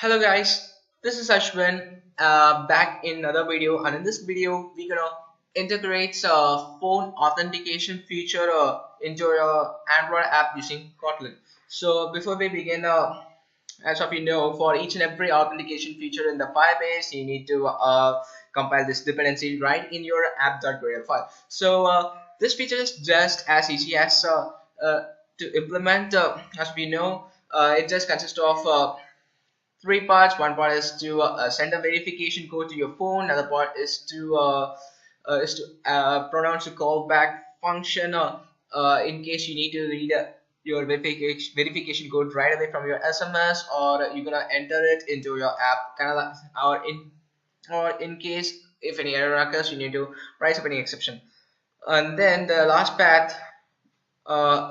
Hello guys, this is Ashwin back in another video, and in this video we're gonna integrate phone authentication feature into your Android app using Kotlin. So before we begin, as of you know, for each and every authentication feature in the Firebase, you need to compile this dependency right in your app.gradle file. So this feature is just as easy as to implement. As we know, it just consists of three parts. One part is to send a verification code to your phone. Another part is to pronounce a callback function in case you need to read your verification code right away from your SMS, or you're gonna enter it into your app, kind of like, or in case if any error occurs, you need to write up any exception. And then the last path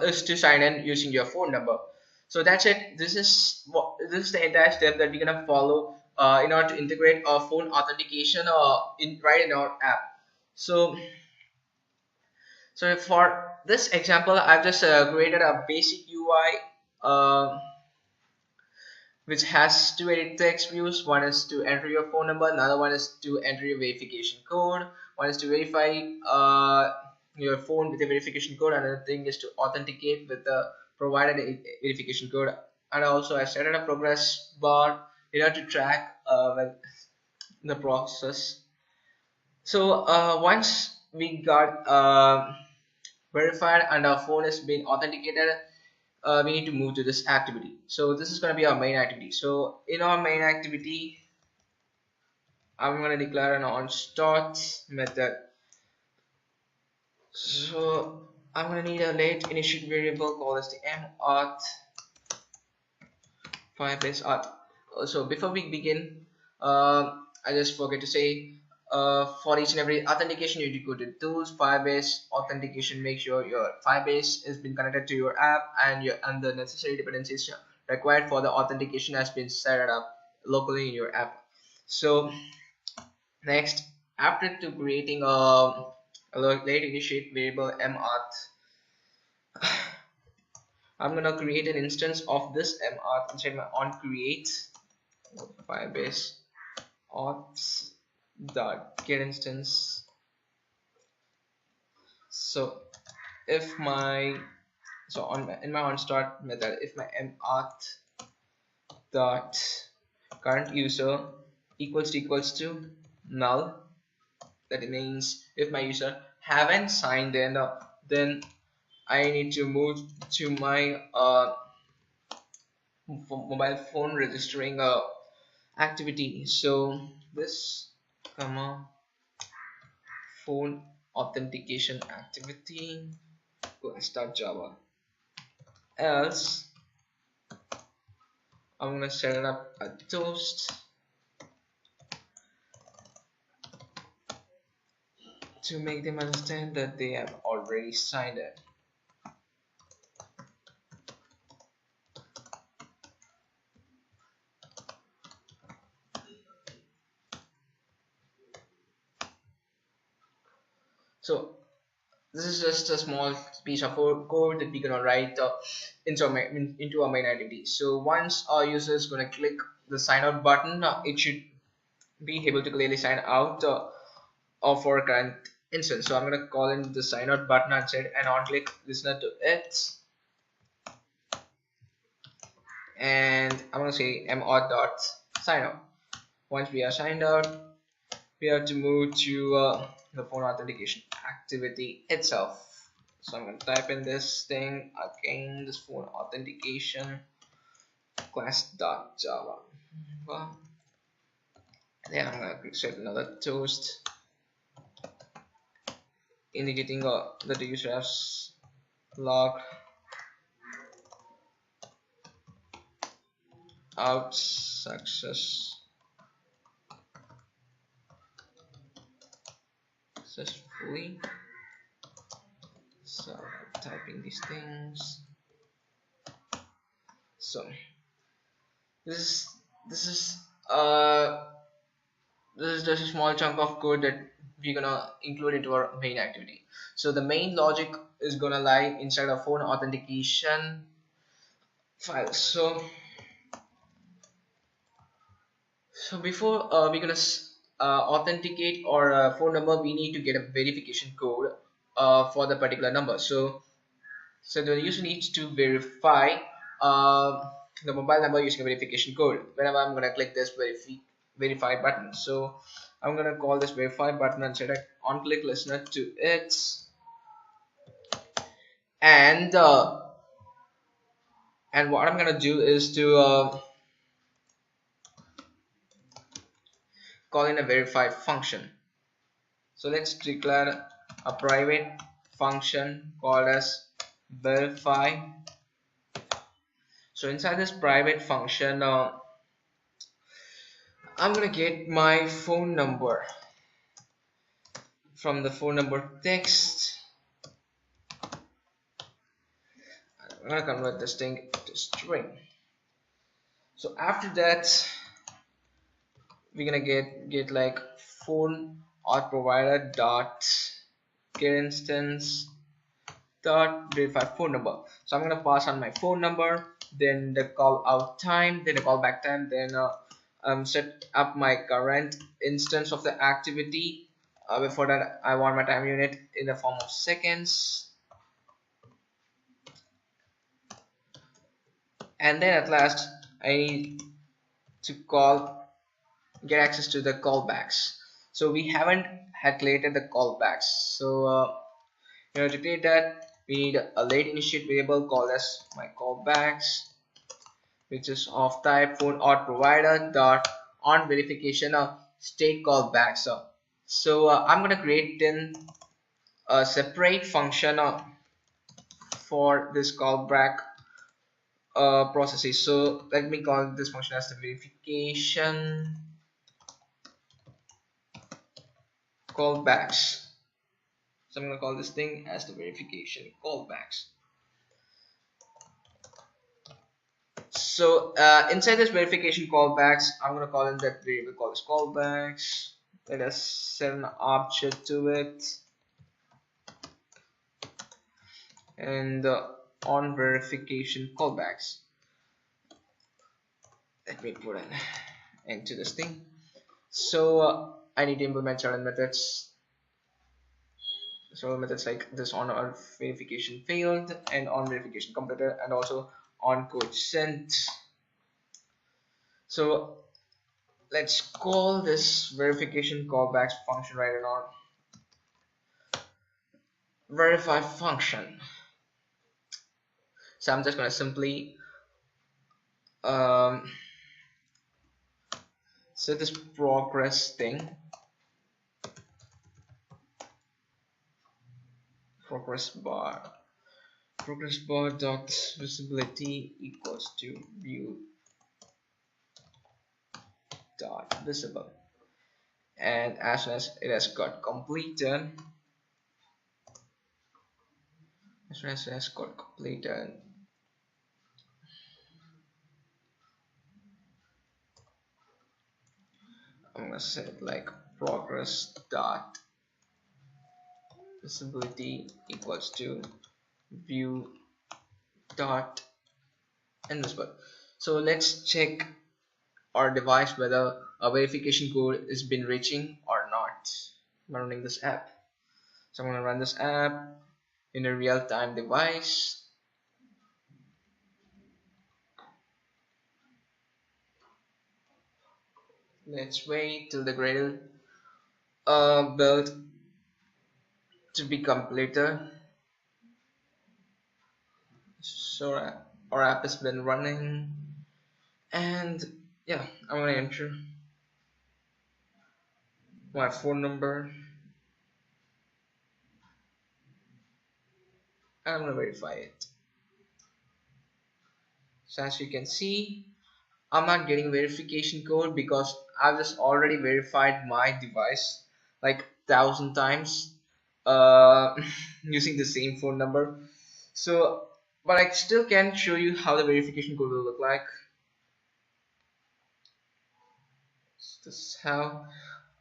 is to sign in using your phone number. So that's it. This is the entire step that we're gonna follow in order to integrate our phone authentication right in our app. So for this example, I've just created a basic UI which has two edit text views. One is to enter your phone number, another one is to enter your verification code. One is to verify your phone with a verification code, another thing is to authenticate with the provided verification code. And also I set a progress bar in order to track the process. So once we got verified and our phone has been authenticated, we need to move to this activity. So this is going to be our main activity. So in our main activity, I'm going to declare an onStart method. So I'm going to need a late initiate variable called as the mauth Firebase Auth. So before we begin, I just forget to say, for each and every authentication, you need to go to tools, Firebase Authentication. Make sure your Firebase has been connected to your app, and the necessary dependencies required for the authentication has been set up locally in your app. So next, after to creating a late initiate variable mauth, I'm gonna create an instance of this mauth inside my onCreate Firebase auth dot get instance. So if my in my onStart method, if my mauth dot current user equals to null, that means if my user haven't signed in, then I need to move to my mobile phone registering activity. So this comma phone authentication activity start Java. Else I'm gonna set it up a toast to make them understand that they have already signed it. So this is just a small piece of code that we're gonna write into our main activity. So once our user is gonna click the sign out button, it should be able to clearly sign out of our current instance. So I'm gonna call in the sign out button and set an on click listener to it, and I'm gonna say mauth dot sign out. Once we are signed out, we have to move to the phone authentication activity itself. So I'm going to type in this thing again, this phone authentication class.java. Then I'm going to set another toast indicating that the user has logged out successfully. So typing these things. So this is just a small chunk of code that we're gonna include into our main activity. So the main logic is gonna lie inside a phone authentication file. So So before we're gonna authenticate our phone number, we need to get a verification code for the particular number. So the user needs to verify the mobile number using a verification code. Whenever I'm gonna click this verify button, so I'm gonna call this verify button and select on click listener to it, and what I'm gonna do is to call in a verify function. So let's declare a private function called as verify. So inside this private function, I'm gonna get my phone number from the phone number text. I'm gonna convert this thing to string. So after that, we're gonna get like phone auth provider dot get instance dot verify phone number. So I'm gonna pass on my phone number, then the call out time, then the callback time, then set up my current instance of the activity. Before that, I want my time unit in the form of seconds, and then at last I need to get access to the callbacks. So we haven't had created the callbacks. So in order to create that, we need a late initiate variable called as my callbacks, which is of type phone auth provider dot on verification of state callback. So I'm gonna create then a separate function for this callback processes. So let me call this function as the verification callbacks. So I'm gonna call this thing as the verification callbacks. So inside this verification callbacks, I'm gonna call in that variable called as callbacks. Let us set an object to it, and on verification callbacks. Let me put an end to this thing. So I need to implement certain methods. So methods like this on our verification failed and on verification completed, and also on code sent. So let's call this verification callbacks function right now verify function. So I'm just gonna simply set this progress thing, progress bar dot visibility equals to view dot visible, and as soon as it has got completed, I'm gonna set like progress dot visibility equals to view dot invisible. So let's check our device whether a verification code is been reaching or not. I'm running this app. So I'm gonna run this app in a real-time device. Let's wait till the Gradle build to be completed. So our app has been running, and yeah, I'm gonna enter my phone number and I'm gonna verify it. So as you can see, I'm not getting verification code because I've just already verified my device like 1,000 times using the same phone number. So but I still can show you how the verification code will look like. This is how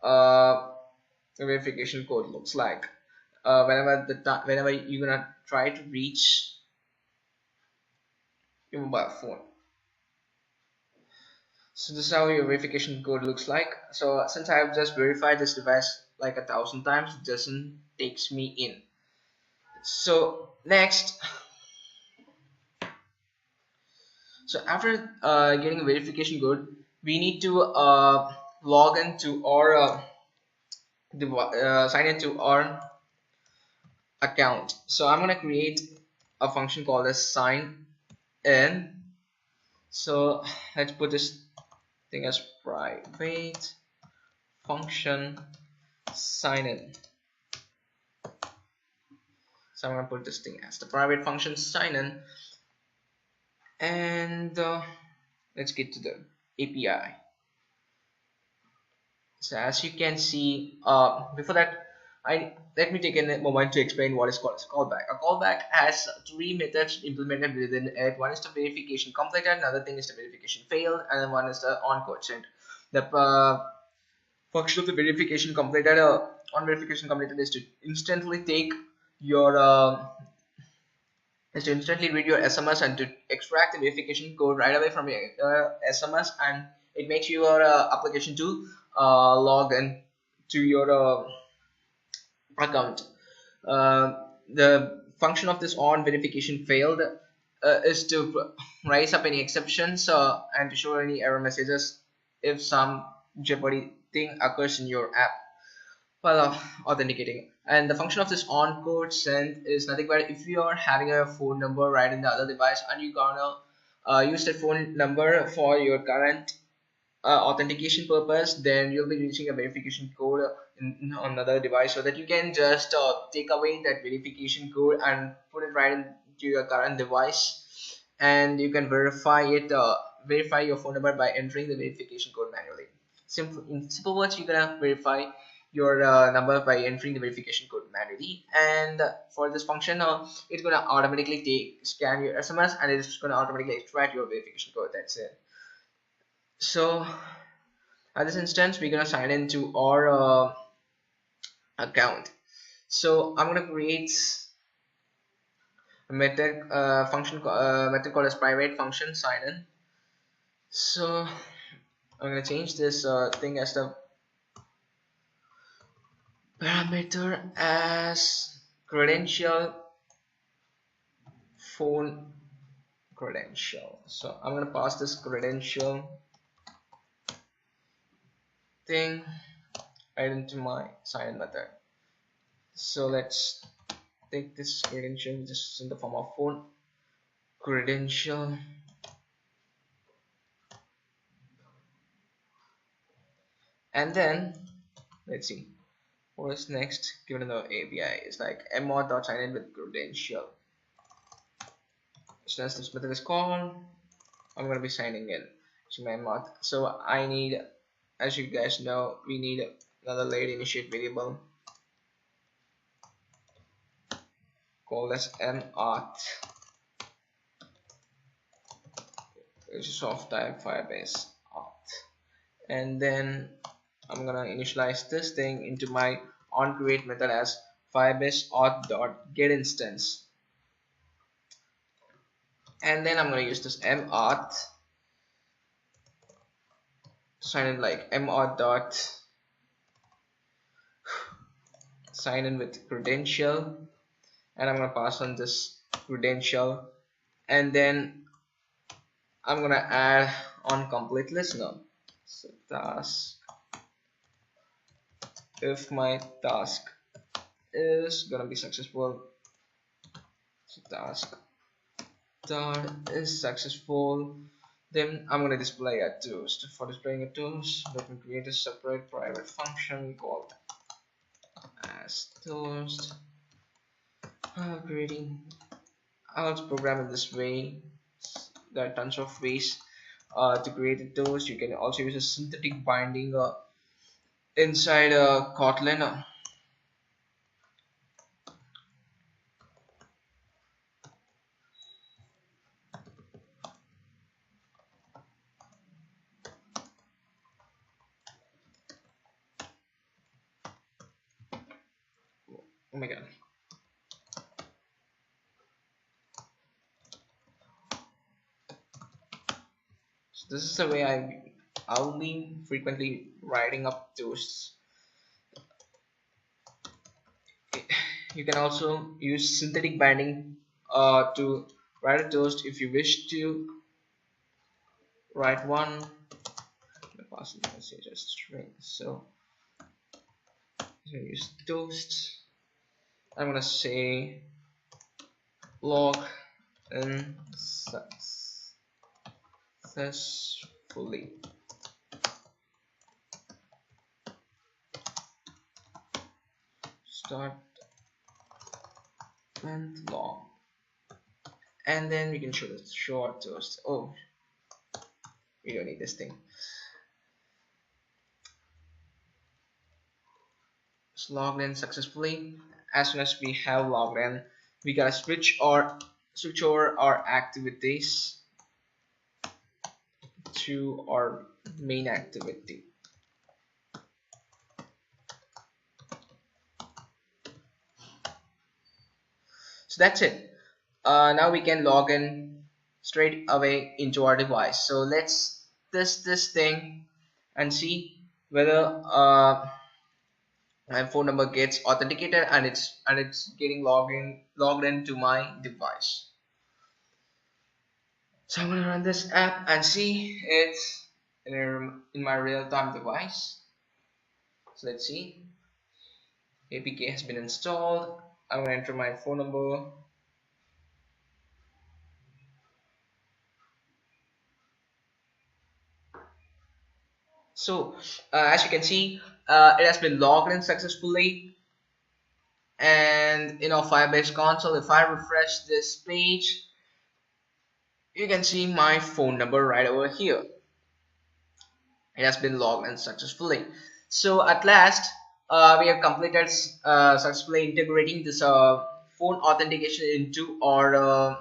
the verification code looks like. Whenever you're gonna try to reach your mobile phone. So this is how your verification code looks like. So since I have just verified this device like 1,000 times, it doesn't takes me in. So next, so after getting a verification code, we need to log into our sign into our account. So I'm gonna create a function called as sign in. So let's put this thing as private function sign in. So I'm gonna put this thing as the private function sign in, and let's get to the API. So as you can see, before that, I let me take a moment to explain what is called as a callback. A callback has three methods implemented within it. One is the verification completed, another thing is the verification failed, and then one is the on code sent. The function of the verification completed, on verification completed, is to instantly take your is to instantly read your SMS and to extract the verification code right away from your SMS, and it makes your application to log in to your account. The function of this on verification failed is to raise up any exceptions and to show any error messages if some jeopardy thing occurs in your app while authenticating. And the function of this on code send is nothing but if you are having a phone number right in the other device and you gonna use that phone number for your current authentication purpose, then you'll be using a verification code on another device, so that you can just take away that verification code and put it right into your current device, and you can verify your phone number by entering the verification code manually. In simple words, you're gonna verify your number by entering the verification code manually, and for this function it's gonna automatically scan your SMS, and it's gonna automatically extract your verification code. That's it. So at this instance, we're gonna sign into our account. So I'm gonna create a method called as private function sign in. So I'm gonna change this thing as the parameter as credential phone credential. So I'm gonna pass this credential thing right into my sign in method. So let's take this credential just in the form of phone credential, and then let's see what's next. Given the API is like mod.sign in with credential. So as this method is called, I'm gonna be signing in to my mod. So I need, as you guys know, we need another layer initiate variable called as auth, which is of type Firebase auth, and then I'm gonna initialize this thing into my onCreate method as Firebase auth.getInstance, and then I'm gonna use this auth sign in like auth dot sign in with credential, and I'm gonna pass on this credential, and then I'm gonna add on complete listener. So task, if my task is gonna be successful, so task that is successful, then I'm gonna display a toast. For displaying a toast, let me create a separate private function called as toast. Creating, I'll program it this way. There are tons of ways to create a toast. You can also use a synthetic binding inside Kotlin. Oh my god. So this is the way I I'll be frequently writing up toasts. You can also use synthetic binding to write a toast if you wish to write one. The passing message as string. So use toast. I'm gonna say log in successfully. Start and log, and then we can show the short toast. Oh, we don't need this thing. It's logged in successfully. As soon as we have logged in, we gotta switch over our activities to our main activity. So that's it. Now we can log in straight away into our device. So let's test this thing and see whether my phone number gets authenticated and it's getting logged into my device. So I'm gonna run this app and see it's in my real-time device. So let's see. APK has been installed. I'm gonna enter my phone number. So as you can see, it has been logged in successfully. And in our Firebase console, if I refresh this page, you can see my phone number right over here. It has been logged in successfully. So at last, we have completed successfully integrating this phone authentication into our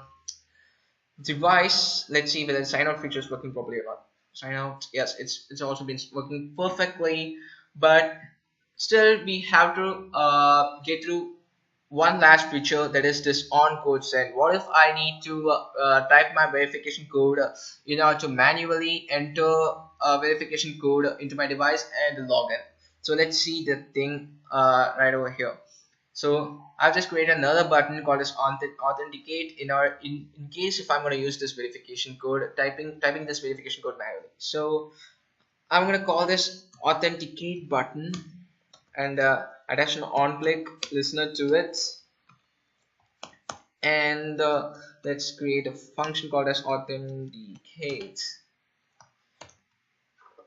device. Let's see whether the sign out feature is working properly or not. Sign out, yes, it's also been working perfectly, but still we have to get through one last feature, that is this on code send. What if I need to type my verification code in order to manually enter verification code into my device and log in? So let's see the thing right over here. So I've just created another button called as authenticate in case if I'm going to use this verification code, typing this verification code manually. So I'm going to call this authenticate button and attach an on click listener to it, and let's create a function called as authenticate.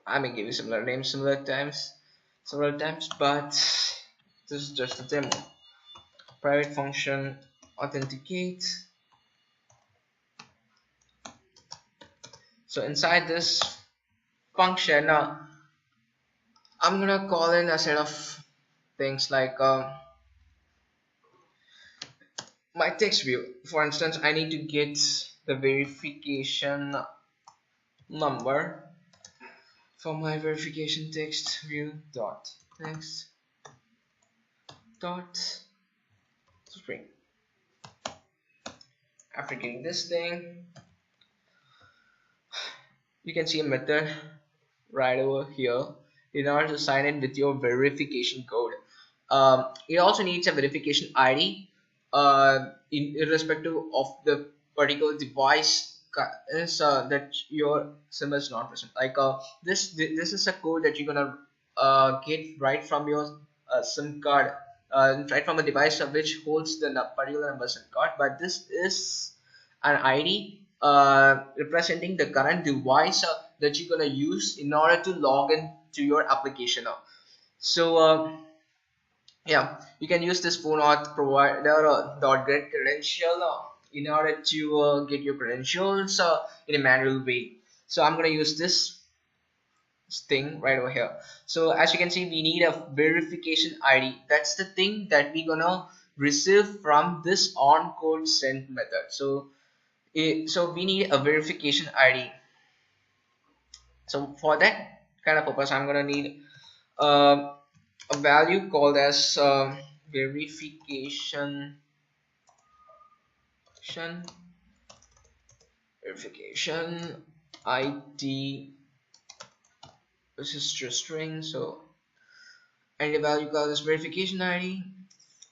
I may give you similar names several times, but this is just a demo. Private function authenticate. So inside this function, I'm gonna call in a set of things like my text view. For instance, I need to get the verification number for my verification text view dot text dot string. After getting this thing, you can see a method right over here in order to sign in with your verification code. It also needs a verification ID irrespective of the particular device that your SIM is not present. Like this is a code that you're gonna get right from your SIM card, right from a device of which holds the particular number SIM card. But this is an ID representing the current device that you're gonna use in order to log in to your application. So yeah, you can use this phone auth provider dot get credential in order to get your credentials in a manual way. So I'm gonna use this thing right over here. So as you can see, we need a verification ID. That's the thing that we're gonna receive from this on code send method. So we need a verification ID. So for that kind of purpose, I'm gonna need a value called as verification ID this is just string. So and the value called this verification ID.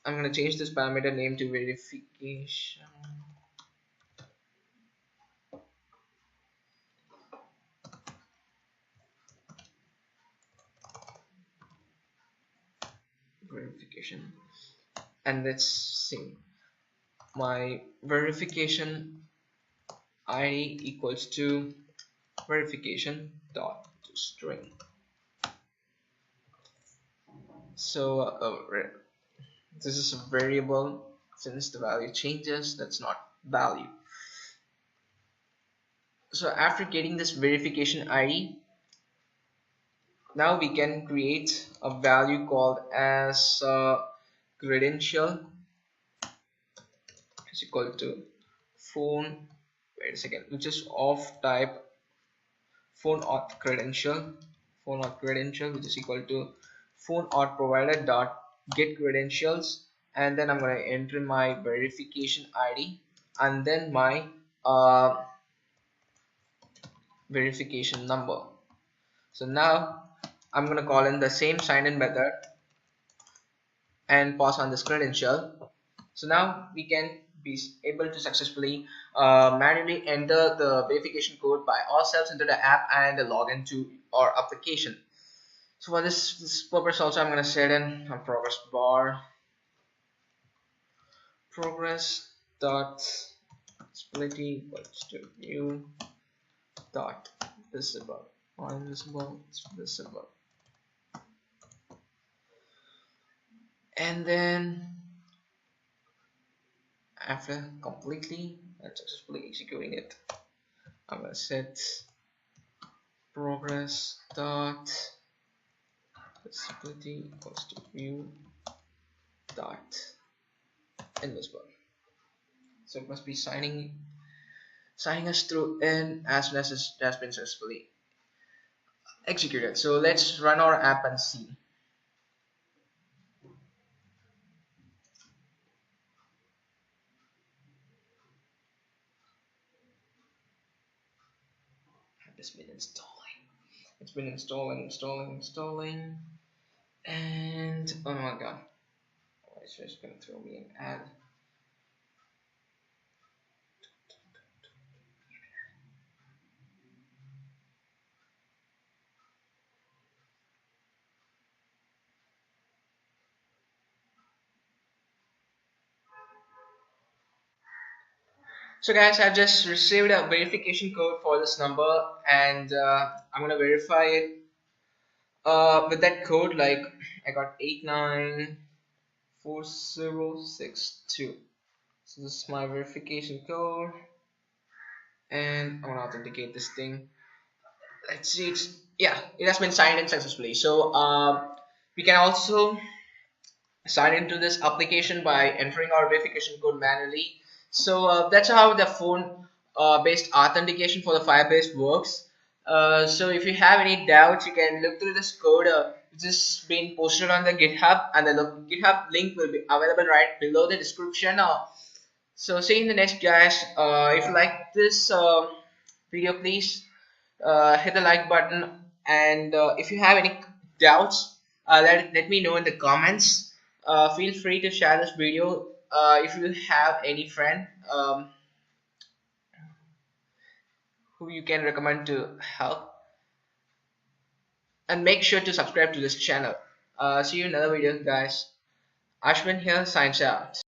I'm gonna change this parameter name to verification, and let's see, my verification ID equals to verification dot string. So this is a variable. Since the value changes, that's not value. So after getting this verification ID, now we can create a value called as credential is equal to phone, wait a second, which is of type phone auth credential, which is equal to phone auth provider dot get credentials, and then I'm going to enter my verification ID and then my verification number. So now I'm going to call in the same sign in method and pass on this credential. So now we can be able to successfully manually enter the verification code by ourselves into the app and log into our application. So for this purpose also, I'm going to set in a progress bar, progress dot visibility equals to view dot visible, or invisible, it's visible, and then after completely and successfully executing it, I'm going to set progress dot visibility equals to view dot invisible. So it must be signing us through in as soon as it has been successfully executed. So let's run our app and see. It's been installing. It's been installing, and oh my god, it's just gonna throw me an ad. So guys, I've just received a verification code for this number, and I'm gonna verify it with that code. Like I got 894062. So this is my verification code, and I'm gonna authenticate this thing. Let's see, yeah, it has been signed in successfully. So we can also sign into this application by entering our verification code manually. So that's how the phone based authentication for the Firebase works. So if you have any doubts, you can look through this code which is being posted on the GitHub, and the GitHub link will be available right below the description. So see you in the next, guys. If you like this video, please hit the like button, and if you have any doubts, let me know in the comments. Feel free to share this video if you have any friend who you can recommend to help, and make sure to subscribe to this channel. See you in another video, guys. Ashwin here signs out.